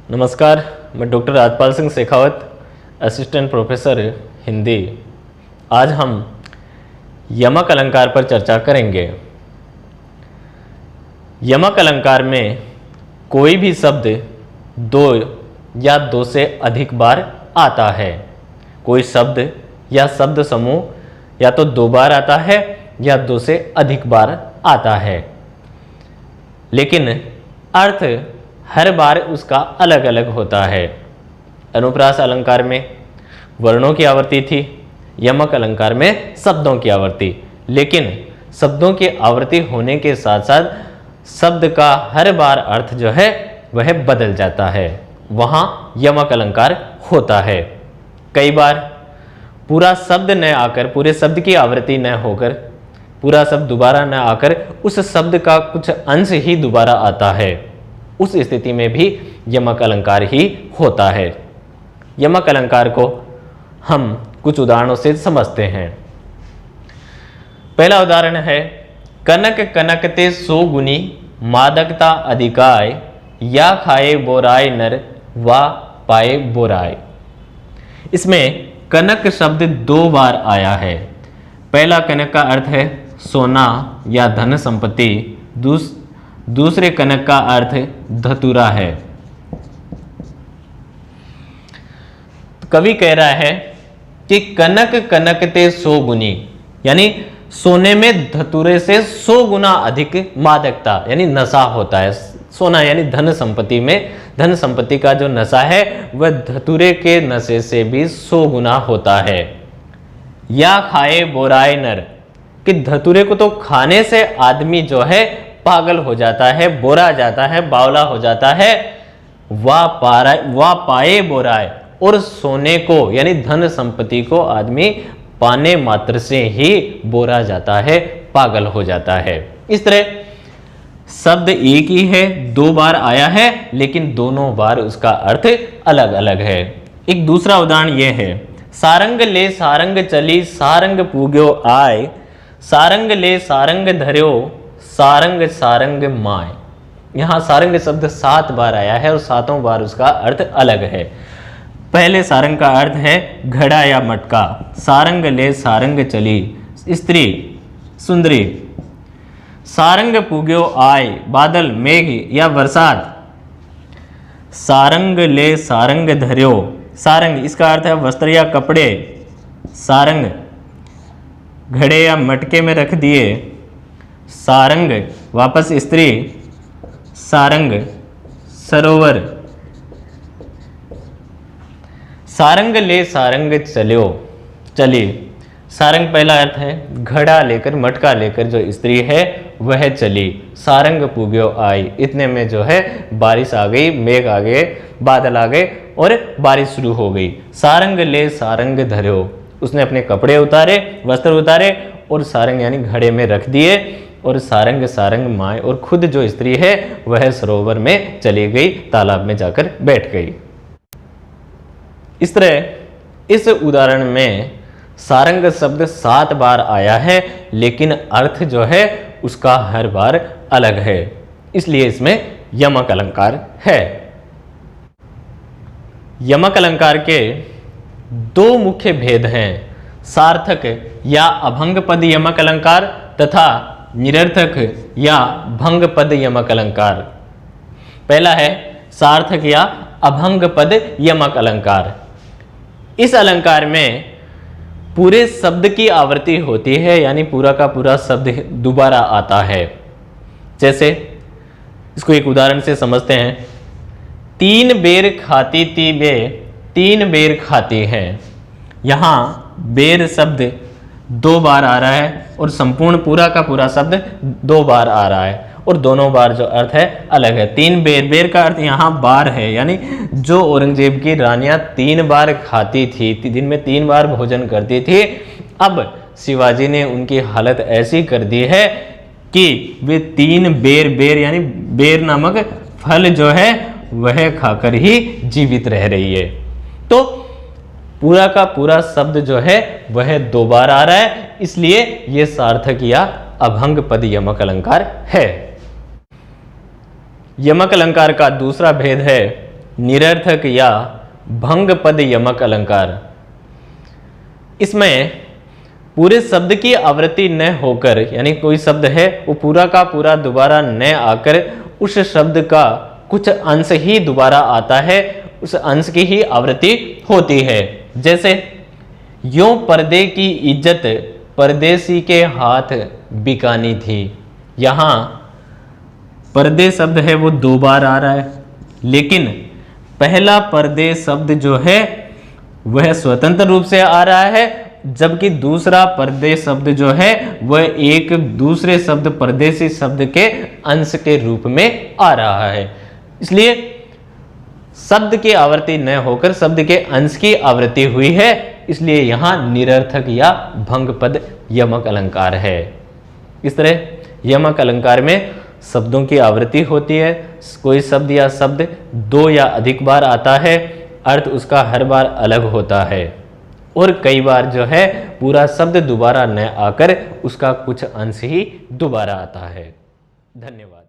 नमस्कार, मैं doctor Rajpal Singh Shekhawat, assistant professor Hindi. आज हम यमक अलंकार पर चर्चा करेंगे। यमक अलंकार में कोई भी शब्द दो या दो से अधिक बार आता है। कोई शब्द या शब्द समूह या तो दो बार आता है या दो से अधिक बार आता है, लेकिन अर्थ हर बार उसका अलग अलग होता है। अनुप्रास अलंकार में वर्णों की आवर्ती थी, यमक अलंकार में शब्दों की आवर्ती। लेकिन शब्दों की आवर्ती होने के साथ साथ शब्द का हर बार अर्थ जो है वह बदल जाता है, वहाँ यमक अलंकार होता है। कई बार पूरा शब्द न आकर, पूरे शब्द की आवृत्ति न होकर, पूरा शब्द दोबारा न आकर उस शब्द का कुछ अंश ही दोबारा आता है। उस स्थिति में भी यमक अलंकार ही होता है। यमक अलंकार को हम कुछ उदाहरणों से समझते हैं। पहला उदाहरण है, कनक कनकते सो गुनी मादकता अधिकाय, या खाए बोराय नर वा पाए बोराय। इसमें कनक शब्द दो बार आया है। पहला कनक का अर्थ है सोना या धन संपत्ति, दूसरे कनक का अर्थ धतूरा है। कवि कह रहा है कि कनक कनकते सो गुनी, यानी सोने में धतूरे से 100 गुना अधिक मादकता यानी नशा होता है। सोना यानी धन संपत्ति में, धन संपत्ति का जो नशा है वह धतूरे के नशे से भी 100 गुना होता है। या खाए बोराय नर, कि धतूरे को तो खाने से आदमी जो है पागल हो जाता है, बोरा जाता है, बावला हो जाता है। वा पाए बोराय, और सोने को यानी धन संपत्ति को आदमी पाने मात्र से ही बोरा जाता है, पागल हो जाता है। इस तरह शब्द एक ही है, दो बार आया है, लेकिन दोनों बार उसका अर्थ अलग अलग है। एक दूसरा उदाहरण यह है, सारंग ले सारंग चली सारंग पूग्यो आय, सारंग ले सारंग धर्यो सारंग सारंग माय। यहाँ सारंग शब्द 7 बार आया है और 7 बार उसका अर्थ अलग है। पहले सारंग का अर्थ है घड़ा या मटका। सारंग ले सारंग चली स्त्री सुंदरी। सारंग पूग्यो आय बादल मेघ या बरसात। सारंग ले सारंग धर्यो, सारंग इसका अर्थ है वस्त्र या कपड़े। सारंग घड़े या मटके में रख दिए। सारंग वापस स्त्री। सारंग सरोवर। सारंग ले सारंग चल्यो चली। सारंग पहला अर्थ है घड़ा लेकर, मटका लेकर जो स्त्री है वह चली। सारंग पूग्यो आई, इतने में जो है बारिश आ गई, मेघ आ गए, बादल आ गए और बारिश शुरू हो गई। सारंग ले सारंग धर्यो, उसने अपने कपड़े उतारे, वस्त्र उतारे और सारंग यानी घड़े में रख दिए। और सारंग सारंग माए, और खुद जो स्त्री है वह सरोवर में चली गई, तालाब में जाकर बैठ गई। इस तरह इस उदाहरण में सारंग शब्द 7 बार आया है, लेकिन अर्थ जो है उसका हर बार अलग है, इसलिए इसमें यमक अलंकार है। यमक अलंकार के 2 मुख्य भेद हैं, सार्थक या अभंग पद यमक अलंकार तथा निरर्थक या भंग पद यमक अलंकार। पहला है सार्थक या अभंग पद यमक अलंकार। इस अलंकार में पूरे शब्द की आवृत्ति होती है, यानी पूरा का पूरा शब्द दोबारा आता है। जैसे इसको एक उदाहरण से समझते हैं, 3 बेर खाती थी बे 3 बेर खाती है। यहाँ बेर शब्द 2 बार आ रहा है और संपूर्ण पूरा का पूरा शब्द 2 बार आ रहा है, और दोनों बार जो अर्थ है अलग है। 3 बेर, बेर का अर्थ यहाँ बार है, यानी जो औरंगजेब की रानियां 3 बार खाती थी, दिन में 3 बार भोजन करती थी, अब शिवाजी ने उनकी हालत ऐसी कर दी है कि वे 3 बेर, बेर यानी बेर नामक फल जो है वह खाकर ही जीवित रह रही है। तो पूरा का पूरा शब्द जो है वह 2 बार आ रहा है, इसलिए यह सार्थक या अभंग पद यमक अलंकार है। यमक अलंकार का दूसरा भेद है निरर्थक या भंग पद यमक अलंकार। इसमें पूरे शब्द की आवृत्ति न होकर, यानी कोई शब्द है वो पूरा का पूरा दोबारा न आकर उस शब्द का कुछ अंश ही दोबारा आता है, उस अंश की ही आवृत्ति होती है। जैसे यूं पर्दे की इज्जत परदेसी के हाथ बिकानी थी। यहां पर्दे शब्द है वो 2 बार आ रहा है, लेकिन पहला पर्दे शब्द जो है वह स्वतंत्र रूप से आ रहा है, जबकि दूसरा पर्दे शब्द जो है वह एक दूसरे शब्द परदेसी शब्द के अंश के रूप में आ रहा है। इसलिए शब्द की आवृत्ति न होकर शब्द के अंश की आवृत्ति हुई है, इसलिए यहां निरर्थक या भंग पद यमक अलंकार है। इस तरह यमक अलंकार में शब्दों की आवृत्ति होती है। कोई शब्द या शब्द 2 या अधिक बार आता है, अर्थ उसका हर बार अलग होता है, और कई बार जो है पूरा शब्द दोबारा न आकर उसका कुछ अंश ही दोबारा आता है। धन्यवाद।